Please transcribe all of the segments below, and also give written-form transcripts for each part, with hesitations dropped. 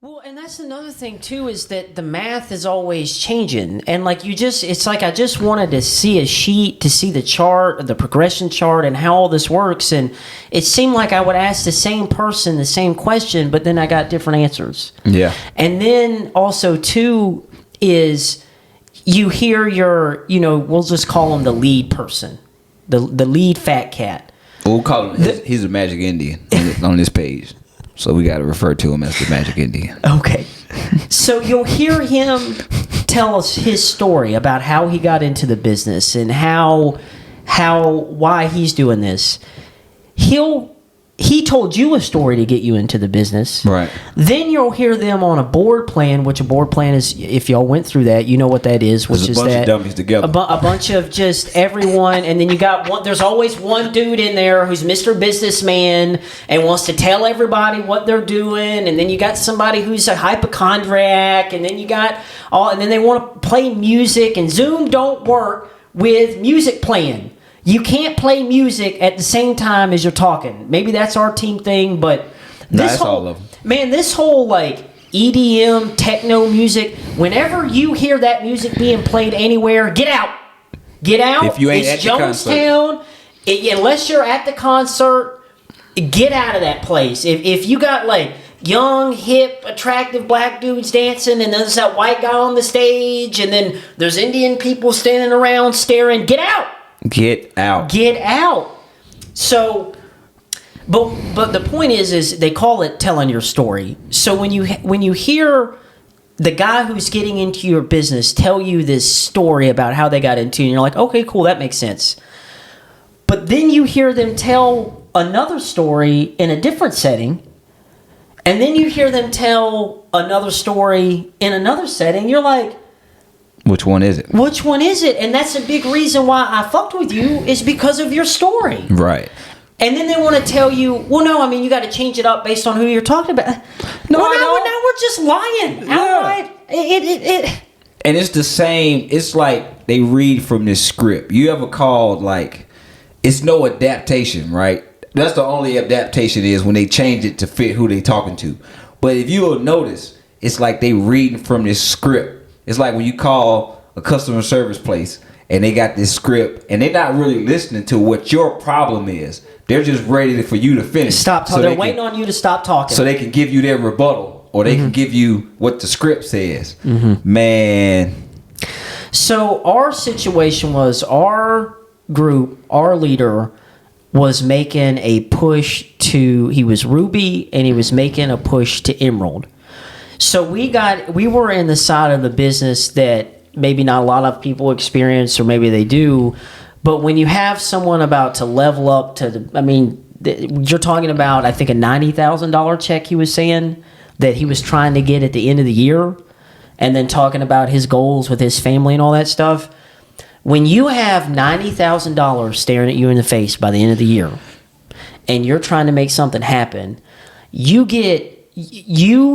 Well, and that's another thing too, is that the math is always changing. And like it's like I just wanted to see a sheet, to see the chart, the progression chart, and how all this works. And it seemed like I would ask the same person the same question, but then I got different answers. Yeah. And then also too is you hear we'll just call him the lead person, the lead fat cat. We'll call him, he's a Magic Indian on this page. So we got to refer to him as the Magic Indian. Okay. So you'll hear him tell us his story about how he got into the business and why he's doing this. He told you a story to get you into the business. Right. Then you'll hear them on a board plan, which a board plan is, if y'all went through that, you know what that is. Which There's a bunch of dummies together. A bunch of just everyone, and then you got one. There's always one dude in there who's Mr. Businessman and wants to tell everybody what they're doing, and then you got somebody who's a hypochondriac, and then you got and then they want to play music, and Zoom don't work with music playing. You can't play music at the same time as you're talking. Maybe that's our team thing, but that's all of them. Man, this whole like EDM, techno music, whenever you hear that music being played anywhere, get out. Get out. If you ain't it's at the Jonestown. Unless you're at the concert, get out of that place. If you got like young, hip, attractive black dudes dancing, and there's that white guy on the stage, and then there's Indian people standing around staring, get out. Get out. Get out. So, but the point is they call it telling your story. So when you hear the guy who's getting into your business tell you this story about how they got into it, and you're like, okay, cool, that makes sense. But then you hear them tell another story in a different setting, and then you hear them tell another story in another setting, you're like, which one is it? Which one is it? And that's a big reason why I fucked with you, is because of your story. Right. And then they want to tell you, well, no, I mean, you got to change it up based on who you're talking about. No, now we're just lying. Yeah. Outright. And it's the same. It's like they read from this script. You ever called, like, it's no adaptation, right? That's the only adaptation is when they change it to fit who they talking to. But if you will notice, it's like they reading from this script. It's like when you call a customer service place and they got this script and they're not really listening to what your problem is. They're just ready for you to finish. Stop talking. They're waiting on you to stop talking. So they can give you their rebuttal, or they can give you what the script says. Man. So our situation was our group, our leader was making a push he was Ruby and he was making a push to Emerald. So we were in the side of the business that maybe not a lot of people experience, or maybe they do. But when you have someone about to level up you're talking about, I think, a $90,000 check he was saying that he was trying to get at the end of the year, and then talking about his goals with his family and all that stuff. When you have $90,000 staring at you in the face by the end of the year, and you're trying to make something happen, you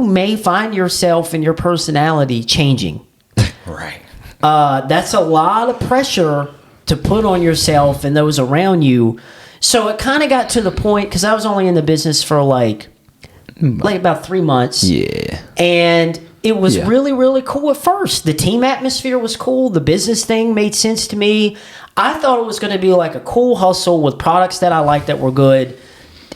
may find yourself and your personality changing. Right. That's a lot of pressure to put on yourself and those around you. So it kind of got to the point, because I was only in the business for like about 3 months. Yeah. And it was really, really cool at first. The team atmosphere was cool. The business thing made sense to me. I thought it was going to be like a cool hustle with products that I liked that were good.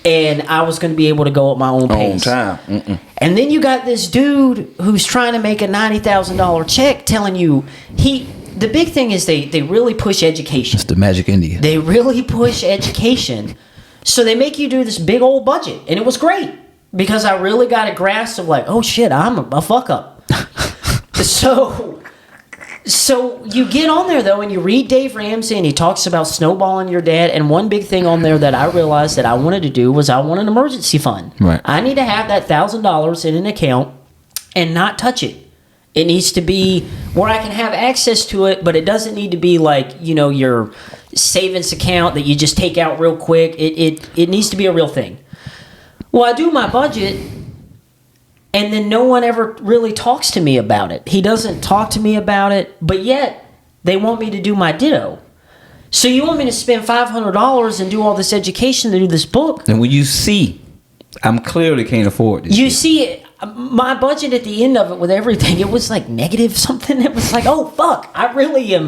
And I was going to be able to go at my own pace. And then you got this dude who's trying to make a $90,000 check telling you the big thing is they really push education. It's the Magic Indian. They really push education. So they make you do this big old budget. And it was great because I really got a grasp of like, oh shit, I'm a fuck up. So you get on there, though, and you read Dave Ramsey, and he talks about snowballing your dad. And one big thing on there that I realized that I wanted to do was I want an emergency fund. Right. I need to have that $1,000 in an account and not touch it. It needs to be where I can have access to it, but it doesn't need to be like, your savings account that you just take out real quick. It needs to be a real thing. Well, I do my budget, and then no one ever really talks to me about it. He doesn't talk to me about it, but yet they want me to do my ditto. So you want me to spend $500 and do all this education to do this book? And when you see, I'm clearly can't afford this. You see it. my budget at the end of it with everything, it was like negative something. It was like, oh fuck, I really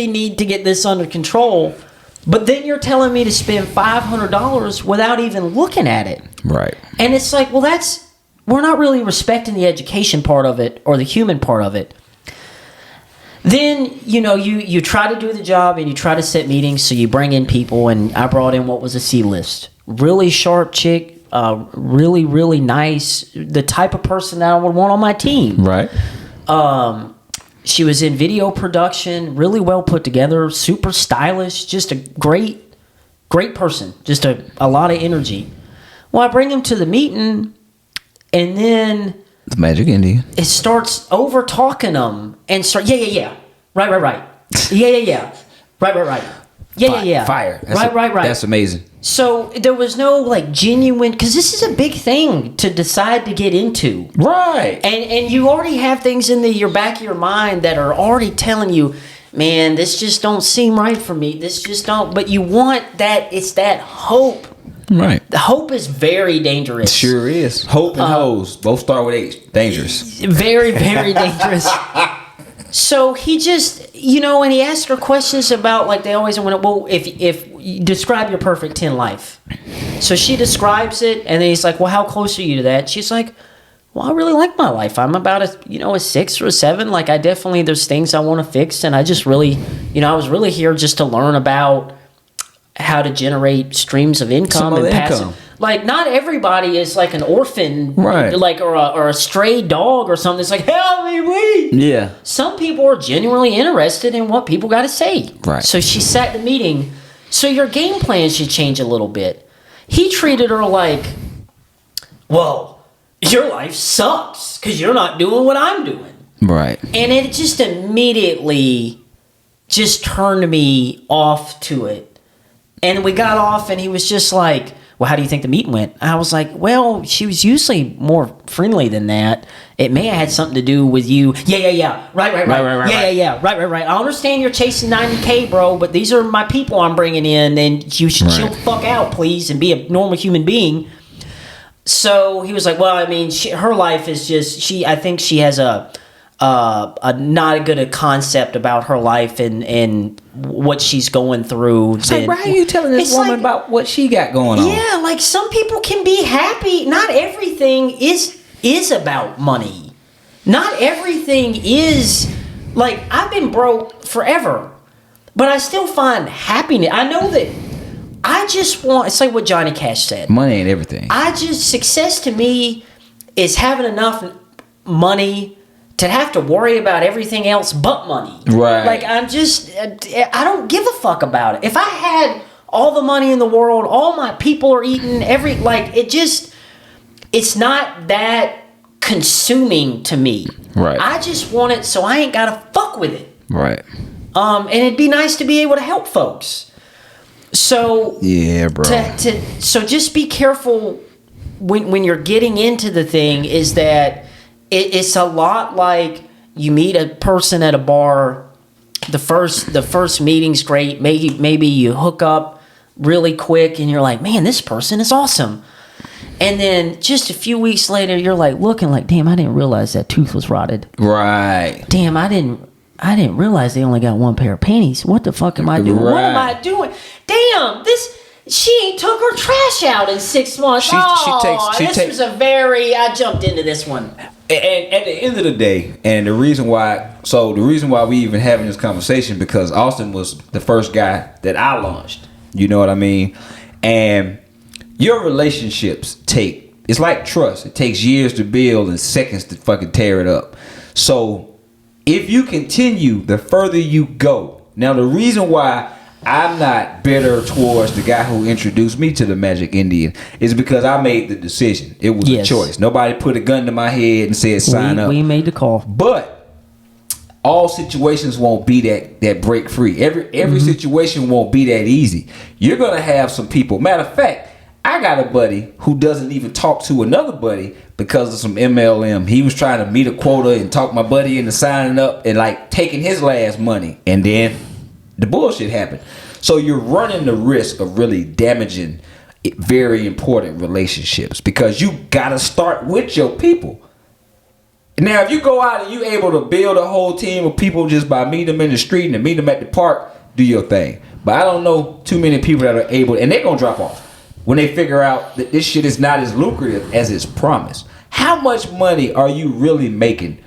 need to get this under control. But then you're telling me to spend $500 without even looking at it. Right. And it's like, well, we're not really respecting the education part of it or the human part of it. Then, you try to do the job and you try to set meetings, so you bring in people, and I brought in what was a C list. Really sharp chick, really, really nice, the type of person that I would want on my team. Right. She was in video production, really well put together, super stylish, just a great person, just a lot of energy. Well, I bring him to the meeting, and then the Magic Indian. It starts over talking them and start yeah. Right. Yeah. Right. Yeah. Fire. Right. That's amazing. So there was no like genuine, because this is a big thing to decide to get into. Right. And you already have things in your back of your mind that are already telling you, man, this just don't seem right for me. This just don't. But you want that. It's that hope. Right. The hope is very dangerous. Sure is. Hope and hoes both start with H. Dangerous. Very, very dangerous. So he just, and he asked her questions about, like, they always want to, well, if you describe your perfect 10 life. So she describes it, and then he's like, well, how close are you to that? She's like, well, I really like my life. I'm about a 6 or a 7. Like, there's things I want to fix, and I just really, I was really here just to learn about how to generate streams of income and passive. Like, not everybody is like an orphan, right? Like, or a stray dog or something. It's like, help me, please. Yeah. Some people are genuinely interested in what people got to say. Right. So she sat the meeting. So your game plan should change a little bit. He treated her like, well, your life sucks because you're not doing what I'm doing. Right. And it just immediately just turned me off to it. And we got off, and he was just like, well, how do you think the meeting went? I was like, well, she was usually more friendly than that. It may have had something to do with you. Yeah. Right. Yeah. Right. I understand you're chasing 90K, bro, but these are my people I'm bringing in, and you should chill the fuck out, please, and be a normal human being. So he was like, well, I mean, her life is just, I think she has a not good a concept about her life and what she's going through. It's like, why are you telling this woman about what she got going on? Yeah, like, some people can be happy. Not everything is about money. Not everything is, like, I've been broke forever, but I still find happiness. I know that I just want, it's like what Johnny Cash said. Money ain't everything. Success to me is having enough money to have to worry about everything else but money. Right. Like, I don't give a fuck about it. If I had all the money in the world, all my people are eating, it's not that consuming to me. Right. I just want it so I ain't gotta fuck with it. Right. And it'd be nice to be able to help folks. So yeah, bro. So just be careful when you're getting into the thing, is that it's a lot like you meet a person at a bar. The first meeting's great. Maybe you hook up really quick and you're like, man, this person is awesome. And then just a few weeks later, you're like looking like, damn, I didn't realize that tooth was rotted. Right. Damn, I didn't realize they only got one pair of panties. What the fuck am I doing? Right. What am I doing? Damn, she took her trash out in 6 months. I jumped into this one. And at the end of the day, and the reason why we even having this conversation, because Austin was the first guy that I launched. You know what I mean? And your relationships it's like trust. It takes years to build and seconds to fucking tear it up. So if you continue, the further you go. Now, the reason why I'm not bitter towards the guy who introduced me to the Magic Indian is because I made the decision. It was a choice. Nobody put a gun to my head and said sign up. We made the call. But all situations won't be that break free. Every situation won't be that easy. You're gonna have some people. Matter of fact, I got a buddy who doesn't even talk to another buddy because of some MLM. He was trying to meet a quota and talk my buddy into signing up and like taking his last money, and then the bullshit happened. So you're running the risk of really damaging very important relationships, because you gotta start with your people. Now, if you go out and you able to build a whole team of people just by meeting them in the street and meet them at the park, do your thing. But I don't know too many people that are able, and they're gonna drop off when they figure out that this shit is not as lucrative as it's promised. How much money are you really making,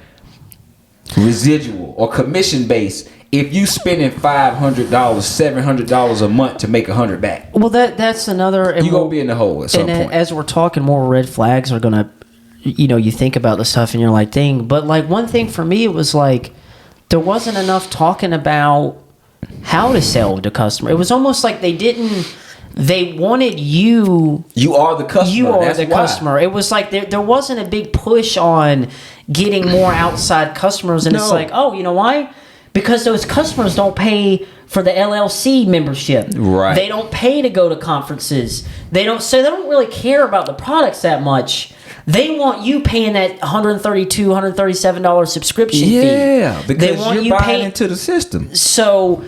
residual or commission based, if you spending $500, $700 a month to make $100 back? Well, that's another. You gonna be in the hole at some point. As we're talking, more red flags are gonna, you think about the stuff and you're like, dang. But like one thing for me, it was like there wasn't enough talking about how to sell to customer. It was almost like they wanted you. You are the customer. You are the customer. It was like there wasn't a big push on getting more outside customers, and it's like, oh, you know why? Because those customers don't pay for the LLC membership. Right. They don't pay to go to conferences. They don't really care about the products that much. They want you paying that $132, $137 subscription fee. Yeah, because they want you're you buying into the system. So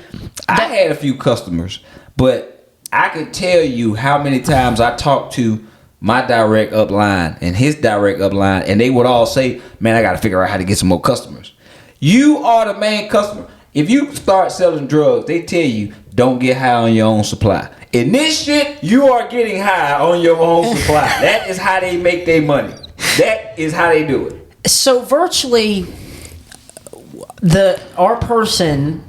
I had a few customers, but I could tell you how many times I talked to my direct upline and his direct upline, and they would all say, man, I got to figure out how to get some more customers. You are the main customer. If you start selling drugs, they tell you don't get high on your own supply. In this shit, you are getting high on your own supply. That is how they make their money. That is how they do it. So virtually, our person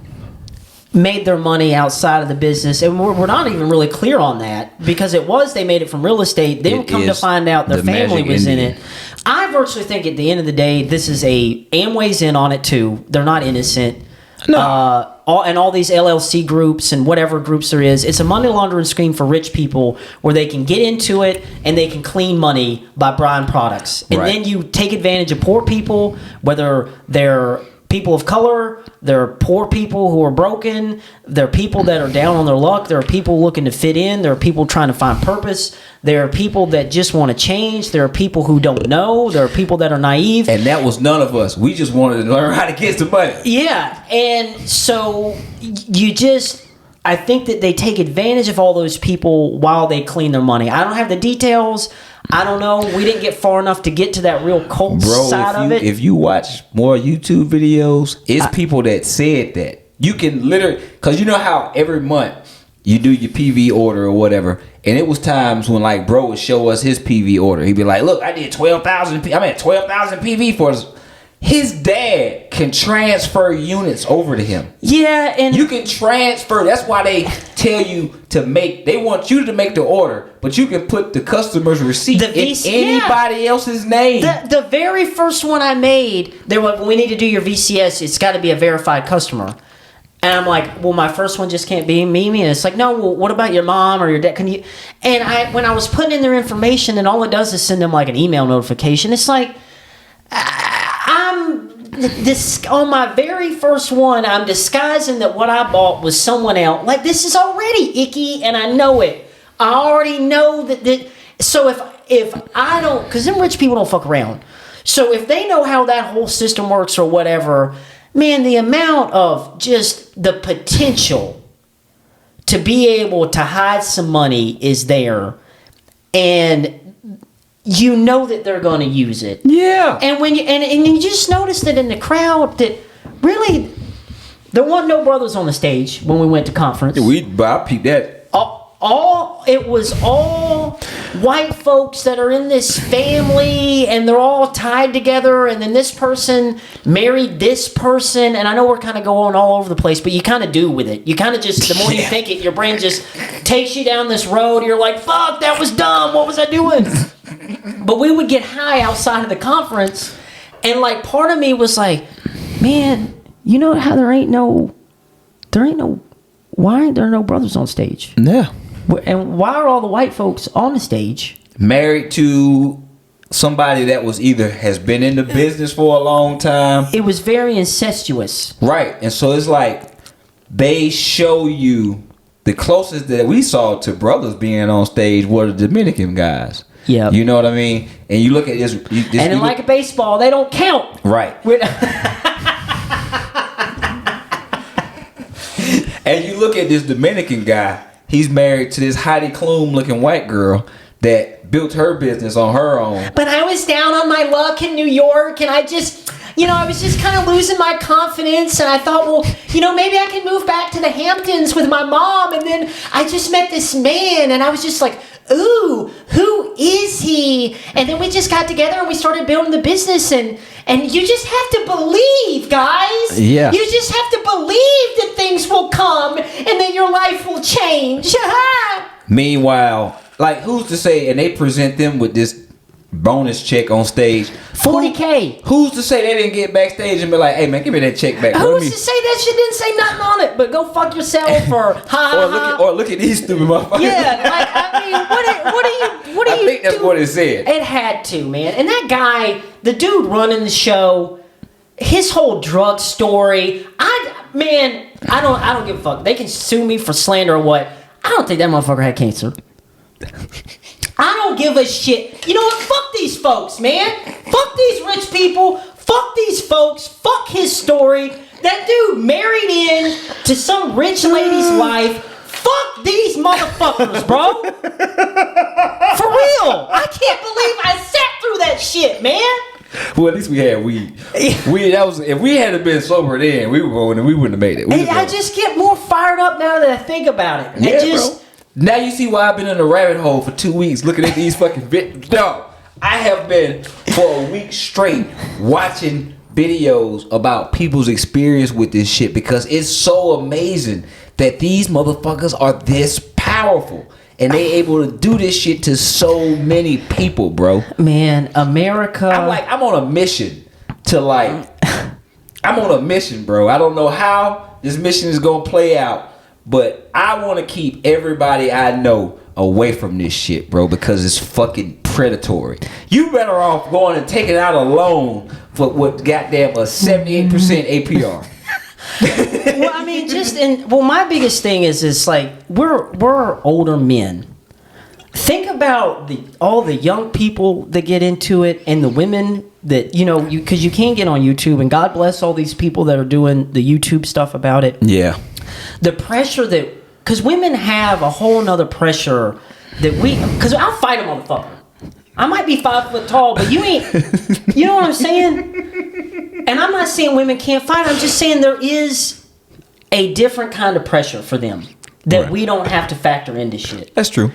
made their money outside of the business, and we're not even really clear on that, because they made it from real estate. Then come to find out their family was in it. I virtually think at the end of the day, this is Amway's in on it too. They're not innocent. No. All these LLC groups and whatever groups there is, it's a money laundering scheme for rich people where they can get into it and they can clean money by buying products. And then you take advantage of poor people, whether they're people of color, there are poor people who are broken, there are people that are down on their luck, there are people looking to fit in, there are people trying to find purpose, there are people that just want to change, there are people who don't know, there are people that are naive. And that was none of us. We just wanted to learn how to get some money. Yeah, and so I think that they take advantage of all those people while they clean their money. I don't have the details. I don't know. We didn't get far enough to get to that real cult side of it. If you watch more YouTube videos, it's people that said that. You can literally, because you know how every month you do your PV order or whatever, and it was times when like bro would show us his PV order. He'd be like, look, I did 12,000 PV for us. His dad can transfer units over to him. Yeah, and you can transfer. That's why they tell you they want you to make the order, but you can put the customer's receipt in anybody else's name. The very first one I made, we need to do your VCS. It's got to be a verified customer. And I'm like, well, my first one just can't be me. And it's like, no, well, what about your mom or your dad? Can you? And when I was putting in their information, and all it does is send them like an email notification. It's like, on my very first one, I'm disguising that what I bought was someone else. Like, this is already icky, and I know it. I already know that. So if I don't, because them rich people don't fuck around. So if they know how that whole system works or whatever, man, the amount of just the potential to be able to hide some money is there, and you know that they're going to use it. Yeah. And when and you just noticed that in the crowd that really there weren't no brothers on the stage when we went to conference. I peeped that. It was all white folks that are in this family, and they're all tied together, and then this person married this person, and I know we're kind of going all over the place, but you kind of do with it. You kind of just, the more you think it, your brain just takes you down this road. You're like, fuck, that was dumb. What was I doing? But we would get high outside of the conference, and like part of me was like, man, you know how why aren't there no brothers on stage? Yeah. And why are all the white folks on the stage? Married to somebody that was either has been in the business for a long time. It was very incestuous. Right. And so it's like they show you the closest that we saw to brothers being on stage were the Dominican guys. Yeah. You know what I mean? And you look at this. And like a baseball, they don't count. Right. And you look at this Dominican guy, he's married to this Heidi Klum looking white girl that built her business on her own. But I was down on my luck in New York, and I just, I was just kind of losing my confidence, and I thought, well, maybe I can move back to the Hamptons with my mom, and then I just met this man, and I was just like, ooh, who is he? And then we just got together and we started building the business, and you just have to believe, guys. Yeah. You just have to believe that things will come and that your life will change. Meanwhile, like, who's to say, and they present them with this bonus check on stage, $40K. Who's to say they didn't get backstage and be like, hey man, give me that check back. Who's to say that shit didn't say nothing on it, but go fuck yourself or look at these stupid motherfuckers. Yeah, like, I mean, what are you I think that's what it said. It had to, man. And that guy, the dude running the show, his whole drug story, I don't give a fuck. They can sue me for slander or what. I don't think that motherfucker had cancer. I don't give a shit. You know what? Fuck these folks, man. Fuck these rich people. Fuck these folks. Fuck his story. That dude married in to some rich lady's life. Fuck these motherfuckers, bro. For real. I can't believe I sat through that shit, man. Well, at least we had weed. If we had been sober then, we wouldn't have made it. I just get more fired up now that I think about it. Yeah, bro. Now you see why I've been in a rabbit hole for 2 weeks looking at these fucking videos. No, I have been for a week straight watching videos about people's experience with this shit because it's so amazing that these motherfuckers are this powerful and they able to do this shit to so many people, bro. Man, America. I'm on a mission I'm on a mission, bro. I don't know how this mission is gonna play out. But I want to keep everybody I know away from this shit, bro, because it's fucking predatory. You better off going and taking out a loan for what goddamn a 78% APR. Well, I mean, my biggest thing is like we're older men. Think about all the young people that get into it and the women that because you can't get on YouTube, and God bless all these people that are doing the YouTube stuff about it. Yeah. The pressure because women have a whole nother pressure because I'll fight a motherfucker. I might be 5 foot tall, but you ain't, you know what I'm saying? And I'm not saying women can't fight. I'm just saying there is a different kind of pressure for them that we don't have to factor into shit. That's true.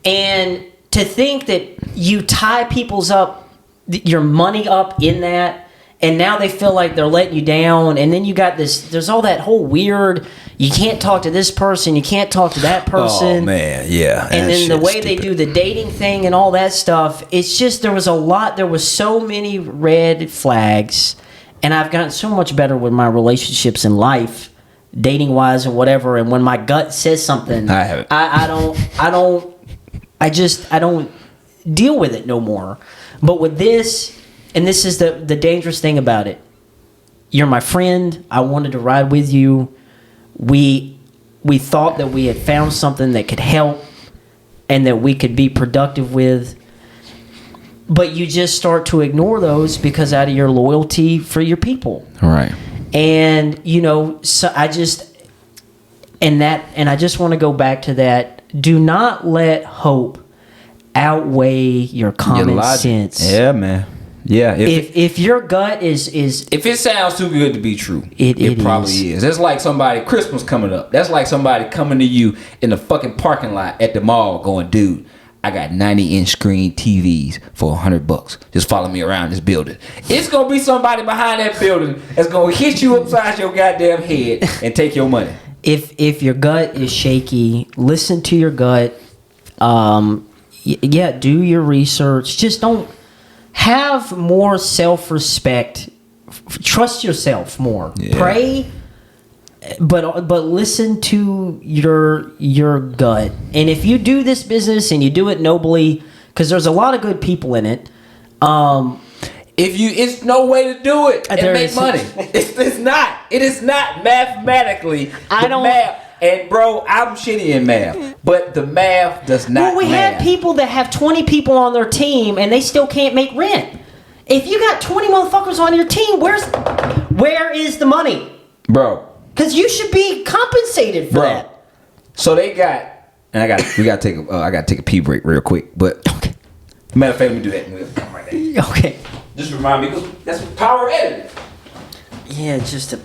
And to think that you tie your money up in that, and now they feel like they're letting you down, and then you got there's all that whole weird, you can't talk to this person, you can't talk to that person. Oh, man, yeah. And then the way they do the dating thing and all that stuff, it's just, there was so many red flags, and I've gotten so much better with my relationships in life, dating-wise and whatever, and when my gut says something, I don't deal with it no more. But with this, and this is the dangerous thing about it, you're my friend. I wanted to ride with you. We thought that we had found something that could help and that we could be productive with. But you just start to ignore those because out of your loyalty for your people. Right. And, so I just want to go back to that. Do not let hope outweigh your common sense. Yeah, man. Yeah, if your gut is if it sounds too good to be true, it probably is. It's like Christmas coming up. That's like somebody coming to you in the fucking parking lot at the mall going, dude, I got 90-inch screen TVs for $100. Just follow me around this building. It's gonna be somebody behind that building that's gonna hit you upside your goddamn head and take your money. If your gut is shaky, listen to your gut. Do your research. Just don't. Have more self-respect. Trust yourself more. Yeah. Pray, but listen to your gut. And if you do this business and you do it nobly, because there's a lot of good people in it. It's no way to do it and make money. It's not. It is not mathematically. Math. And bro, I'm shitty in math, but the math does not. Well, we have people that have 20 people on their team and they still can't make rent. If you got 20 motherfuckers on your team, where is the money, bro? Because you should be compensated for that. So they got And we gotta take a pee break real quick. But Okay. matter of fact, let me do that. We'll come right there. Okay. Just remind me, 'cause that's power editing. Yeah, just a